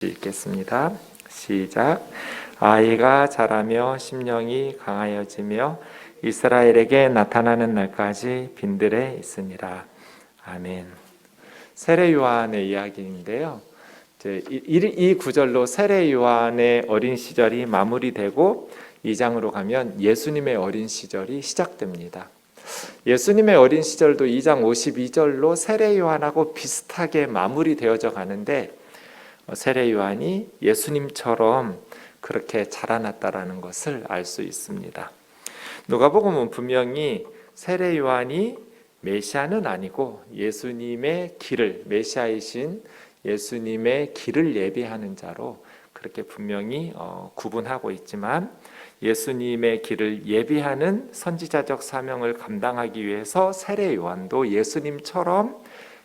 읽겠습니다. 시작. 아이가 자라며 심령이 강하여지며 이스라엘에게 나타나는 날까지 빈들에 있으니라. 아멘. 세례 요한의 이야기인데요. 이 구절로 세례 요한의 어린 시절이 마무리되고 2장으로 가면 예수님의 어린 시절이 시작됩니다. 예수님의 어린 시절도 2장 52절로 세례 요한하고 비슷하게 마무리되어져 가는데 세례 요한이 예수님처럼 그렇게 자라났다라는 것을 알 수 있습니다. 누가복음은 분명히 세례 요한이 메시아는 아니고 예수님의 길을, 메시아이신 예수님의 길을 예비하는 자로 그렇게 분명히 구분하고 있지만, 예수님의 길을 예비하는 선지자적 사명을 감당하기 위해서 세례 요한도 예수님처럼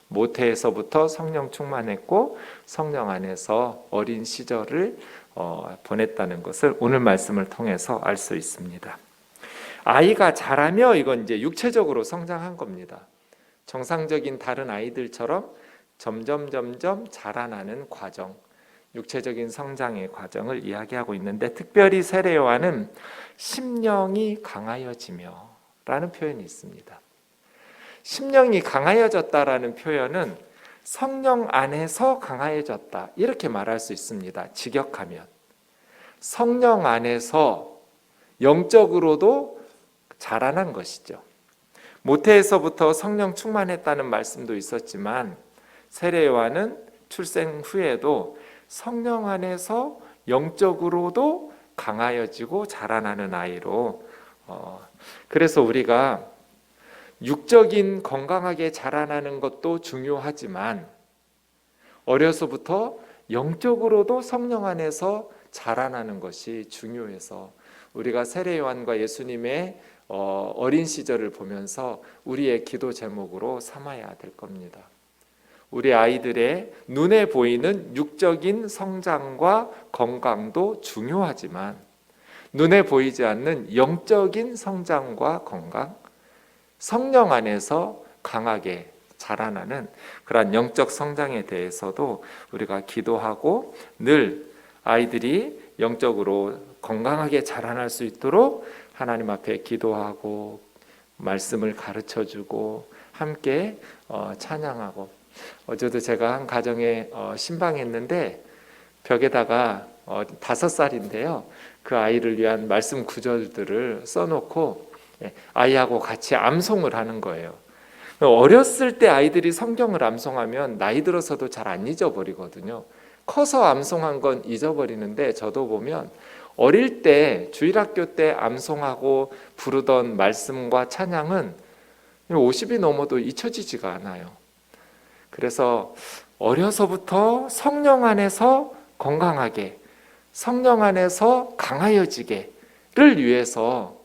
모태에서부터 성령 충만했고 성령 안에서 어린 시절을 보냈다는 것을 오늘 말씀을 통해서 알 수 있습니다. 아이가 자라며, 이건 이제 육체적으로 성장한 겁니다. 정상적인 다른 아이들처럼 점점 자라나는 과정, 육체적인 성장의 과정을 이야기하고 있는데, 특별히 세례 요한은 심령이 강하여지며 라는 표현이 있습니다. 심령이 강하여졌다라는 표현은 성령 안에서 강하여졌다, 이렇게 말할 수 있습니다. 직역하면 성령 안에서 영적으로도 자라난 것이죠. 모태에서부터 성령 충만했다는 말씀도 있었지만, 세례 요한은 출생 후에도 성령 안에서 영적으로도 강하여지고 자라나는 아이로, 그래서 우리가 육적인 건강하게 자라나는 것도 중요하지만 어려서부터 영적으로도 성령 안에서 자라나는 것이 중요해서 우리가 세례 요한과 예수님의 어린 시절을 보면서 우리의 기도 제목으로 삼아야 될 겁니다. 우리 아이들의 눈에 보이는 육적인 성장과 건강도 중요하지만 눈에 보이지 않는 영적인 성장과 건강, 성령 안에서 강하게 자라나는 그러한 영적 성장에 대해서도 우리가 기도하고, 늘 아이들이 영적으로 건강하게 자라날 수 있도록 하나님 앞에 기도하고 말씀을 가르쳐주고 함께 찬양하고. 어제도 제가 한 가정에 신방했는데 벽에다가 5살인데요, 그 아이를 위한 말씀 구절들을 써놓고 아이하고 같이 암송을 하는 거예요. 어렸을 때 아이들이 성경을 암송하면 나이 들어서도 잘 안 잊어버리거든요. 커서 암송한 건 잊어버리는데, 저도 보면 어릴 때 주일학교 때 암송하고 부르던 말씀과 찬양은 50이 넘어도 잊혀지지가 않아요. 그래서 어려서부터 성령 안에서 건강하게, 성령 안에서 강하여지게를 위해서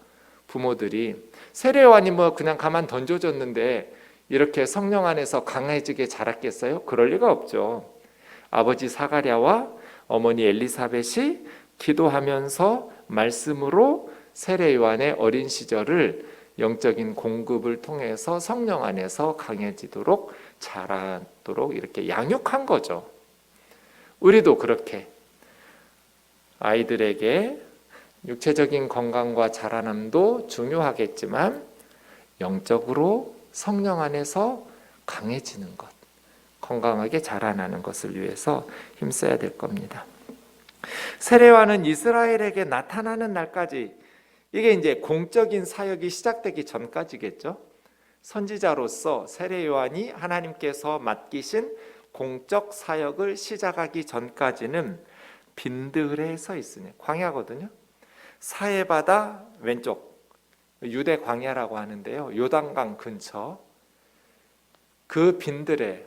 부모들이, 세례 요한이 그냥 가만 던져줬는데 이렇게 성령 안에서 강해지게 자랐겠어요? 그럴 리가 없죠. 아버지 사가랴와 어머니 엘리사벳이 기도하면서 말씀으로 세례 요한의 어린 시절을 영적인 공급을 통해서 성령 안에서 강해지도록 자라도록 이렇게 양육한 거죠. 우리도 그렇게 아이들에게 육체적인 건강과 자라남도 중요하겠지만 영적으로 성령 안에서 강해지는 것, 건강하게 자라나는 것을 위해서 힘써야 될 겁니다. 세례 요한은 이스라엘에게 나타나는 날까지, 이게 이제 공적인 사역이 시작되기 전까지겠죠. 선지자로서 세례 요한이 하나님께서 맡기신 공적 사역을 시작하기 전까지는 빈들에 서 있으니, 광야거든요. 사해바다 왼쪽, 유대 광야라고 하는데요, 요단강 근처 그 빈들에,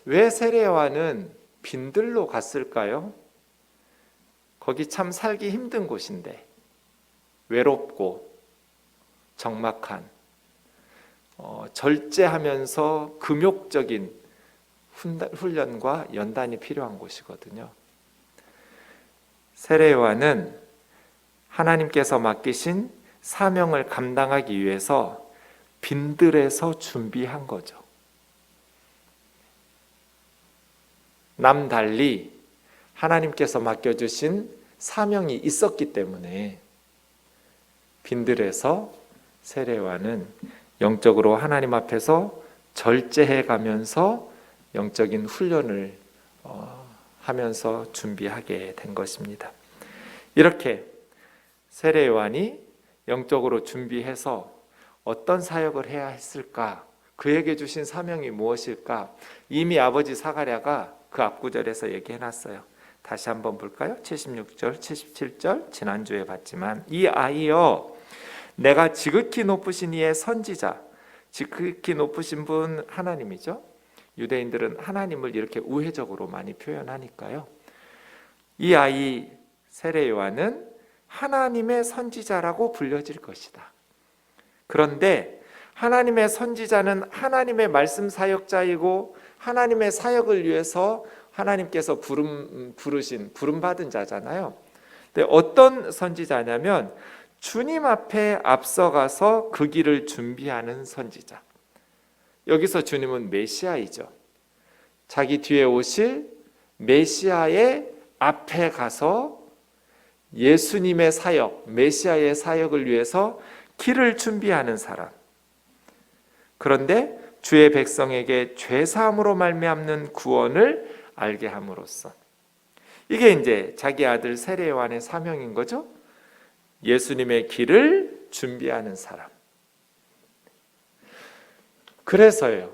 왜 세례 요한은 빈들로 갔을까요? 거기 참 살기 힘든 곳인데, 외롭고 적막한, 절제하면서 금욕적인 훈련과 연단이 필요한 곳이거든요. 세례 요한은 하나님께서 맡기신 사명을 감당하기 위해서 빈들에서 준비한 거죠. 남달리 하나님께서 맡겨주신 사명이 있었기 때문에 빈들에서 세례요한은 영적으로 하나님 앞에서 절제해 가면서 영적인 훈련을 하면서 준비하게 된 것입니다. 이렇게 세례요한이 영적으로 준비해서 어떤 사역을 해야 했을까? 그에게 주신 사명이 무엇일까? 이미 아버지 사가랴가 그 앞구절에서 얘기해놨어요. 다시 한번 볼까요? 76절, 77절 지난주에 봤지만 이 아이여 내가 지극히 높으신 이의 선지자, 지극히 높으신 분 하나님이죠. 유대인들은 하나님을 이렇게 우회적으로 많이 표현하니까요. 이 아이 세례요한은 하나님의 선지자라고 불려질 것이다. 그런데 하나님의 선지자는 하나님의 말씀 사역자이고 하나님의 사역을 위해서 하나님께서 부름받은 자잖아요. 근데 어떤 선지자냐면 주님 앞에 앞서가서 그 길을 준비하는 선지자. 여기서 주님은 메시아이죠. 자기 뒤에 오실 메시아의 앞에 가서 예수님의 사역, 메시아의 사역을 위해서 길을 준비하는 사람. 그런데 주의 백성에게 죄사함으로 말미암는 구원을 알게 함으로써 이게 이제 자기 아들 세례요한의 사명인 거죠. 예수님의 길을 준비하는 사람. 그래서요,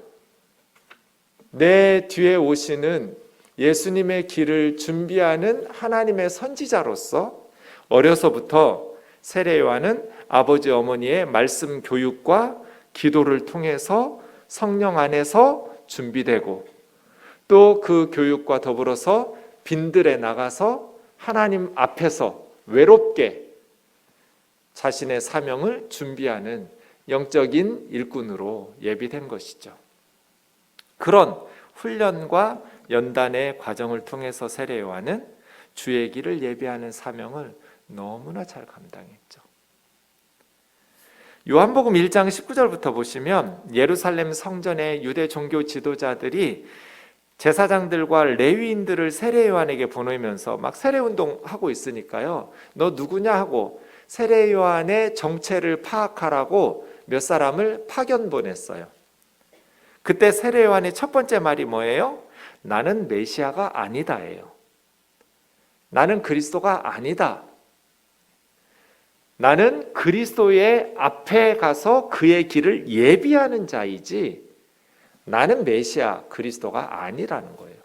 내 뒤에 오시는 예수님의 길을 준비하는 하나님의 선지자로서 어려서부터 세례요한은 아버지 어머니의 말씀 교육과 기도를 통해서 성령 안에서 준비되고 또 그 교육과 더불어서 빈들에 나가서 하나님 앞에서 외롭게 자신의 사명을 준비하는 영적인 일꾼으로 예비된 것이죠. 그런 훈련과 연단의 과정을 통해서 세례요한은 주의 길을 예비하는 사명을 너무나 잘 감당했죠. 요한복음 1장 19절부터 보시면 예루살렘 성전의 유대 종교 지도자들이 제사장들과 레위인들을 세례요한에게 보내면서 막 세례운동하고 있으니까요. 너 누구냐 하고 세례요한의 정체를 파악하라고 몇 사람을 파견 보냈어요. 그때 세례요한의 첫 번째 말이 뭐예요? 나는 메시아가 아니다예요. 나는 그리스도가 아니다. 나는 그리스도의 앞에 가서 그의 길을 예비하는 자이지 나는 메시아 그리스도가 아니라는 거예요.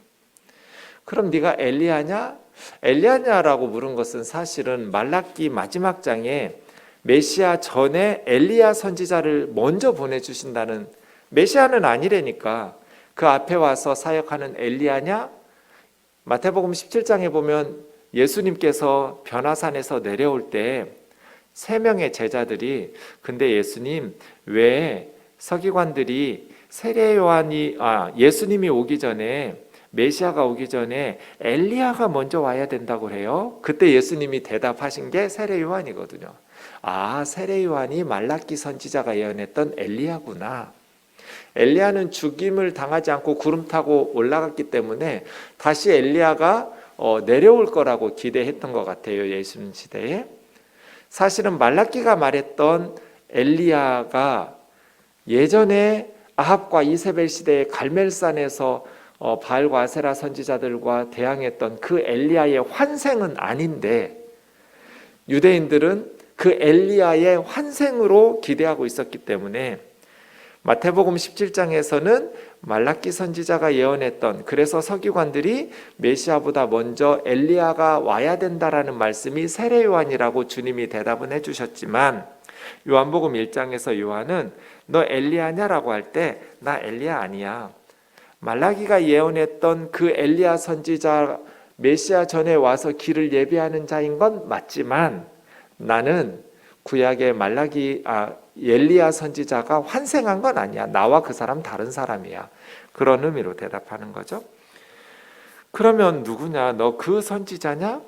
그럼 네가 엘리야냐? 엘리야냐라고 물은 것은 사실은 말라기 마지막 장에 메시아 전에 엘리야 선지자를 먼저 보내주신다는, 메시아는 아니라니까 그 앞에 와서 사역하는 엘리야냐? 마태복음 17장에 보면 예수님께서 변화산에서 내려올 때 3명의 제자들이 근데 예수님 왜 서기관들이 예수님이 오기 전에 메시아가 오기 전에 엘리야가 먼저 와야 된다고 해요. 그때 예수님이 대답하신 게 세례요한이거든요. 아, 세례요한이 말라기 선지자가 예언했던 엘리야구나. 엘리야는 죽임을 당하지 않고 구름 타고 올라갔기 때문에 다시 엘리야가 내려올 거라고 기대했던 것 같아요. 예수님 시대에. 사실은 말라기가 말했던 엘리야가 예전에 아합과 이세벨 시대의 갈멜산에서 바알과 아세라 선지자들과 대항했던 그 엘리야의 환생은 아닌데 유대인들은 그 엘리야의 환생으로 기대하고 있었기 때문에 마태복음 17장에서는 말라기 선지자가 예언했던, 그래서 서기관들이 메시아보다 먼저 엘리야가 와야 된다라는 말씀이 세례요한이라고 주님이 대답은 해주셨지만 요한복음 1장에서 요한은 너 엘리야냐라고 할 때 나 엘리야 아니야. 말라기가 예언했던 그 엘리야 선지자 메시아 전에 와서 길을 예비하는 자인 건 맞지만 나는 구약의 엘리야 선지자가 환생한 건 아니야. 나와 그 사람 다른 사람이야. 그런 의미로 대답하는 거죠. 그러면 누구냐? 너 그 선지자냐?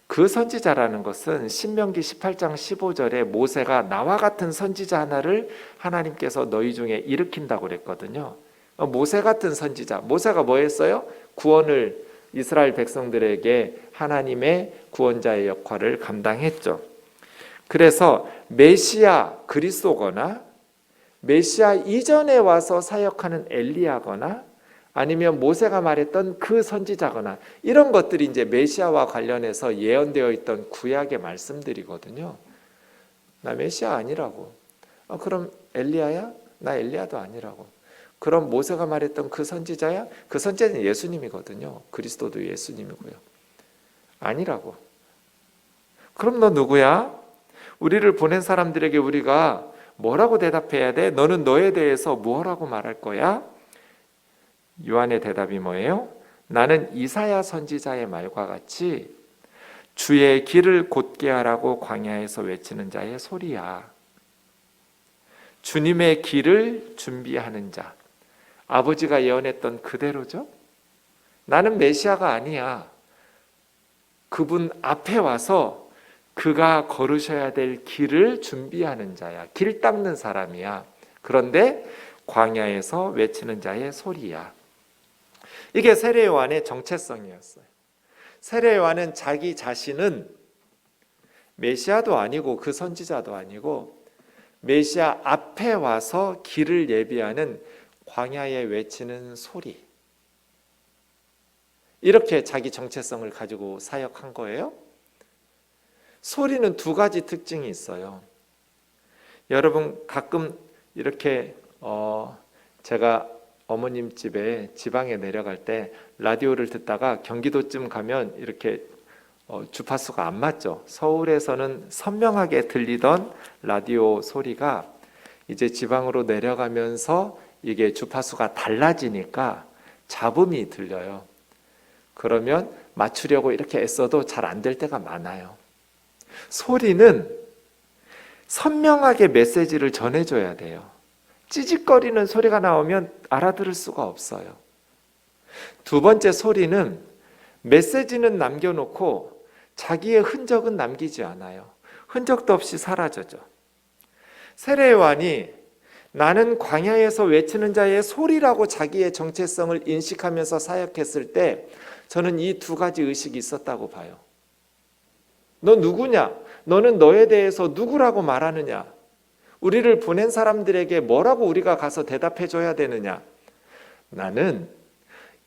그 선지자라는 것은 신명기 18장 15절에 모세가 나와 같은 선지자 하나를 하나님께서 너희 중에 일으킨다고 그랬거든요. 모세 같은 선지자. 모세가 뭐 했어요? 구원을 이스라엘 백성들에게 하나님의 구원자의 역할을 감당했죠. 그래서 메시아 그리스도거나 메시아 이전에 와서 사역하는 엘리야거나 아니면 모세가 말했던 그 선지자거나 이런 것들이 이제 메시아와 관련해서 예언되어 있던 구약의 말씀들이거든요. 나 메시아 아니라고. 그럼 엘리야야? 나 엘리야도 아니라고. 그럼 모세가 말했던 그 선지자야? 그 선지자는 예수님이거든요. 그리스도도 예수님이고요. 아니라고. 그럼 너 누구야? 우리를 보낸 사람들에게 우리가 뭐라고 대답해야 돼? 너는 너에 대해서 뭐라고 말할 거야? 요한의 대답이 뭐예요? 나는 이사야 선지자의 말과 같이 주의 길을 곧게 하라고 광야에서 외치는 자의 소리야. 주님의 길을 준비하는 자. 아버지가 예언했던 그대로죠? 나는 메시아가 아니야. 그분 앞에 와서 그가 걸으셔야 될 길을 준비하는 자야. 길 닦는 사람이야. 그런데 광야에서 외치는 자의 소리야. 이게 세례 요한의 정체성이었어요. 세례 요한은 자기 자신은 메시아도 아니고 그 선지자도 아니고 메시아 앞에 와서 길을 예비하는 광야에 외치는 소리. 이렇게 자기 정체성을 가지고 사역한 거예요. 소리는 두 가지 특징이 있어요. 여러분 가끔 이렇게 제가 어머님 집에 지방에 내려갈 때 라디오를 듣다가 경기도쯤 가면 이렇게 주파수가 안 맞죠. 서울에서는 선명하게 들리던 라디오 소리가 이제 지방으로 내려가면서 이게 주파수가 달라지니까 잡음이 들려요. 그러면 맞추려고 이렇게 애써도 잘 안 될 때가 많아요. 소리는 선명하게 메시지를 전해줘야 돼요. 찌직거리는 소리가 나오면 알아들을 수가 없어요. 두 번째, 소리는 메시지는 남겨놓고 자기의 흔적은 남기지 않아요. 흔적도 없이 사라져죠. 세례 요한이 나는 광야에서 외치는 자의 소리라고 자기의 정체성을 인식하면서 사역했을 때 저는 이 두 가지 의식이 있었다고 봐요. 너 누구냐? 너는 너에 대해서 누구라고 말하느냐? 우리를 보낸 사람들에게 뭐라고 우리가 가서 대답해 줘야 되느냐? 나는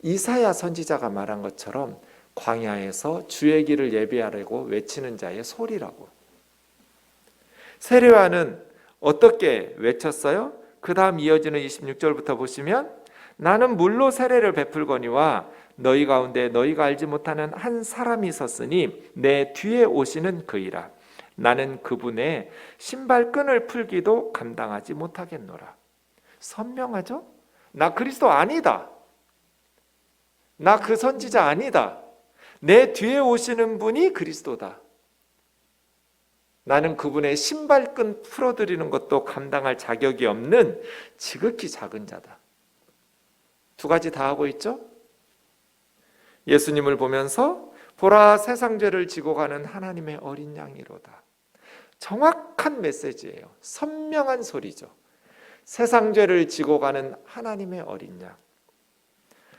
이사야 선지자가 말한 것처럼 광야에서 주의 길을 예비하려고 외치는 자의 소리라고. 세례 요한은 어떻게 외쳤어요? 그 다음 이어지는 26절부터 보시면 나는 물로 세례를 베풀거니와 너희 가운데 너희가 알지 못하는 한 사람이 있었으니 내 뒤에 오시는 그이라. 나는 그분의 신발끈을 풀기도 감당하지 못하겠노라. 선명하죠? 나 그리스도 아니다. 나 그 선지자 아니다. 내 뒤에 오시는 분이 그리스도다. 나는 그분의 신발끈 풀어드리는 것도 감당할 자격이 없는 지극히 작은 자다. 두 가지 다 하고 있죠? 예수님을 보면서 보라 세상 죄를 지고 가는 하나님의 어린 양이로다. 정확한 메시지예요. 선명한 소리죠. 세상 죄를 지고 가는 하나님의 어린 양.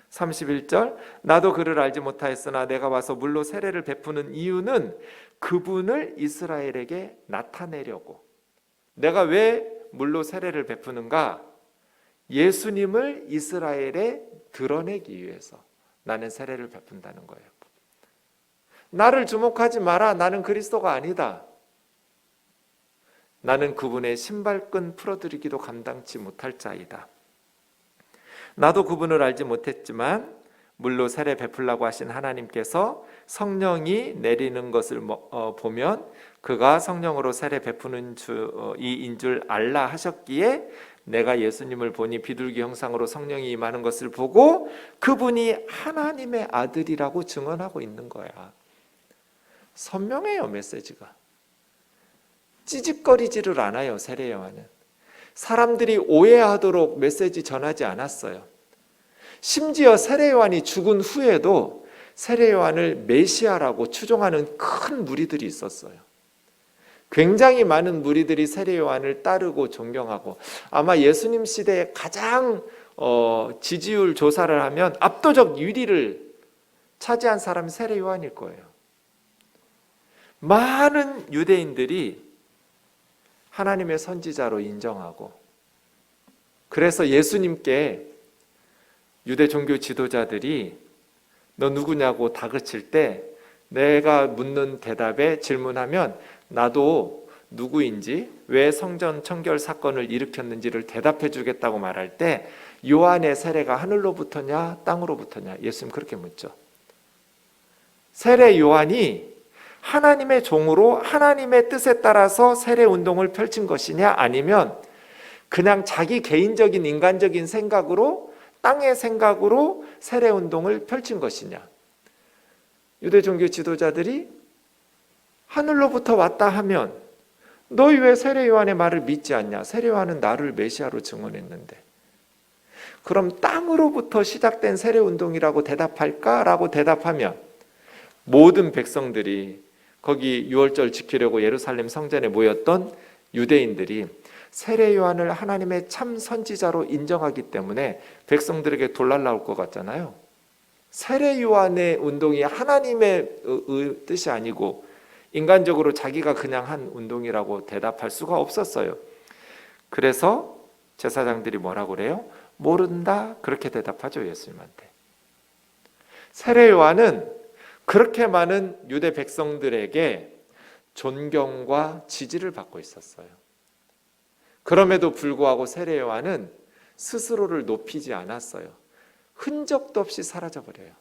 31절 나도 그를 알지 못하였으나 내가 와서 물로 세례를 베푸는 이유는 그분을 이스라엘에게 나타내려고. 내가 왜 물로 세례를 베푸는가? 예수님을 이스라엘에 드러내기 위해서 나는 세례를 베푼다는 거예요. 나를 주목하지 마라. 나는 그리스도가 아니다. 나는 그분의 신발끈 풀어드리기도 감당치 못할 자이다. 나도 그분을 알지 못했지만 물로 세례 베풀라고 하신 하나님께서 성령이 내리는 것을 보면 그가 성령으로 세례 베푸는 이인 줄 알라 하셨기에 내가 예수님을 보니 비둘기 형상으로 성령이 임하는 것을 보고 그분이 하나님의 아들이라고 증언하고 있는 거야. 선명해요, 메시지가. 찌직거리지를 않아요, 세례 요한은. 사람들이 오해하도록 메시지 전하지 않았어요. 심지어 세례 요한이 죽은 후에도 세례 요한을 메시아라고 추종하는 큰 무리들이 있었어요. 굉장히 많은 무리들이 세례 요한을 따르고 존경하고, 아마 예수님 시대에 가장 지지율 조사를 하면 압도적 1위를 차지한 사람이 세례 요한일 거예요. 많은 유대인들이 하나님의 선지자로 인정하고, 그래서 예수님께 유대 종교 지도자들이 너 누구냐고 다그칠 때 내가 묻는 대답에 질문하면 나도 누구인지, 왜 성전 청결 사건을 일으켰는지를 대답해 주겠다고 말할 때 요한의 세례가 하늘로부터냐 땅으로부터냐, 예수님 그렇게 묻죠. 세례 요한이 하나님의 종으로 하나님의 뜻에 따라서 세례 운동을 펼친 것이냐, 아니면 그냥 자기 개인적인 인간적인 생각으로, 땅의 생각으로 세례 운동을 펼친 것이냐. 유대 종교 지도자들이 하늘로부터 왔다 하면 너희 왜 세례 요한의 말을 믿지 않냐? 세례 요한은 나를 메시아로 증언했는데. 그럼 땅으로부터 시작된 세례 운동이라고 대답할까라고 대답하면 모든 백성들이, 거기 유월절 지키려고 예루살렘 성전에 모였던 유대인들이 세례 요한을 하나님의 참 선지자로 인정하기 때문에 백성들에게 돌날 나올 것 같잖아요. 세례 요한의 운동이 하나님의 뜻이 아니고 인간적으로 자기가 그냥 한 운동이라고 대답할 수가 없었어요. 그래서 제사장들이 뭐라고 그래요? 모른다, 그렇게 대답하죠, 예수님한테. 세례 요한은 그렇게 많은 유대 백성들에게 존경과 지지를 받고 있었어요. 그럼에도 불구하고 세례 요한은 스스로를 높이지 않았어요. 흔적도 없이 사라져버려요.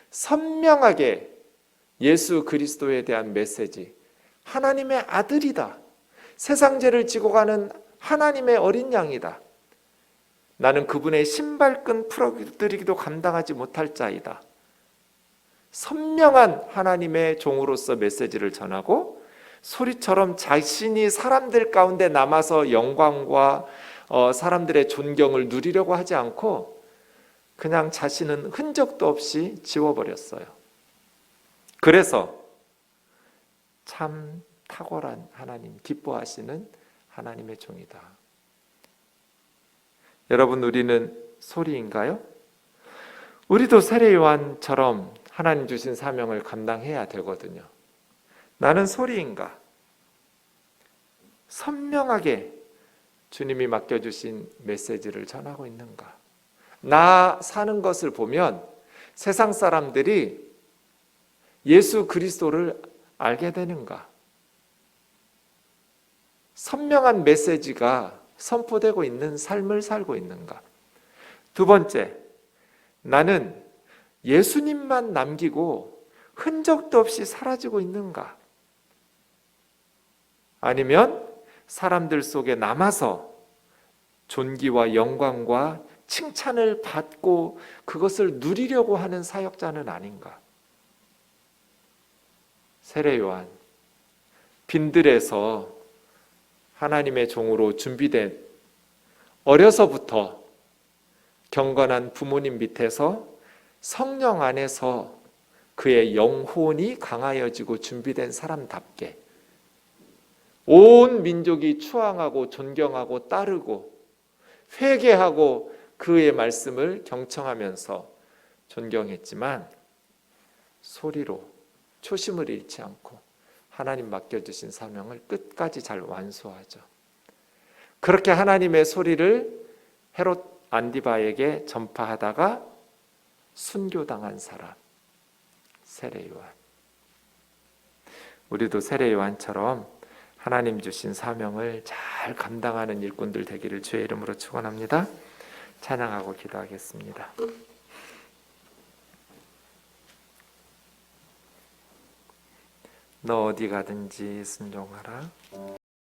선명하게 예수 그리스도에 대한 메시지, 하나님의 아들이다, 세상 죄를 지고 가는 하나님의 어린 양이다, 나는 그분의 신발끈 풀어드리기도 감당하지 못할 자이다, 선명한 하나님의 종으로서 메시지를 전하고 소리처럼 자신이 사람들 가운데 남아서 영광과 사람들의 존경을 누리려고 하지 않고 그냥 자신은 흔적도 없이 지워버렸어요. 그래서 참 탁월한 하나님, 기뻐하시는 하나님의 종이다. 여러분, 우리는 소리인가요? 우리도 세례 요한처럼 하나님 주신 사명을 감당해야 되거든요. 나는 소리인가? 선명하게 주님이 맡겨주신 메시지를 전하고 있는가? 나 사는 것을 보면 세상 사람들이 예수 그리스도를 알게 되는가? 선명한 메시지가 선포되고 있는 삶을 살고 있는가? 두 번째, 나는 예수님만 남기고 흔적도 없이 사라지고 있는가? 아니면 사람들 속에 남아서 존귀와 영광과 칭찬을 받고 그것을 누리려고 하는 사역자는 아닌가? 세례 요한, 빈들에서 하나님의 종으로 준비된, 어려서부터 경건한 부모님 밑에서 성령 안에서 그의 영혼이 강하여지고 준비된 사람답게 온 민족이 추앙하고 존경하고 따르고 회개하고 그의 말씀을 경청하면서 존경했지만 소리로 초심을 잃지 않고 하나님 맡겨주신 사명을 끝까지 잘 완수하죠. 그렇게 하나님의 소리를 헤롯 안디바에게 전파하다가 순교당한 사람, 세례 요한. 우리도 세례 요한처럼 하나님 주신 사명을 잘 감당하는 일꾼들 되기를 주의 이름으로 축원합니다. 찬양하고 기도하겠습니다. 너 어디 가든지 순종하라.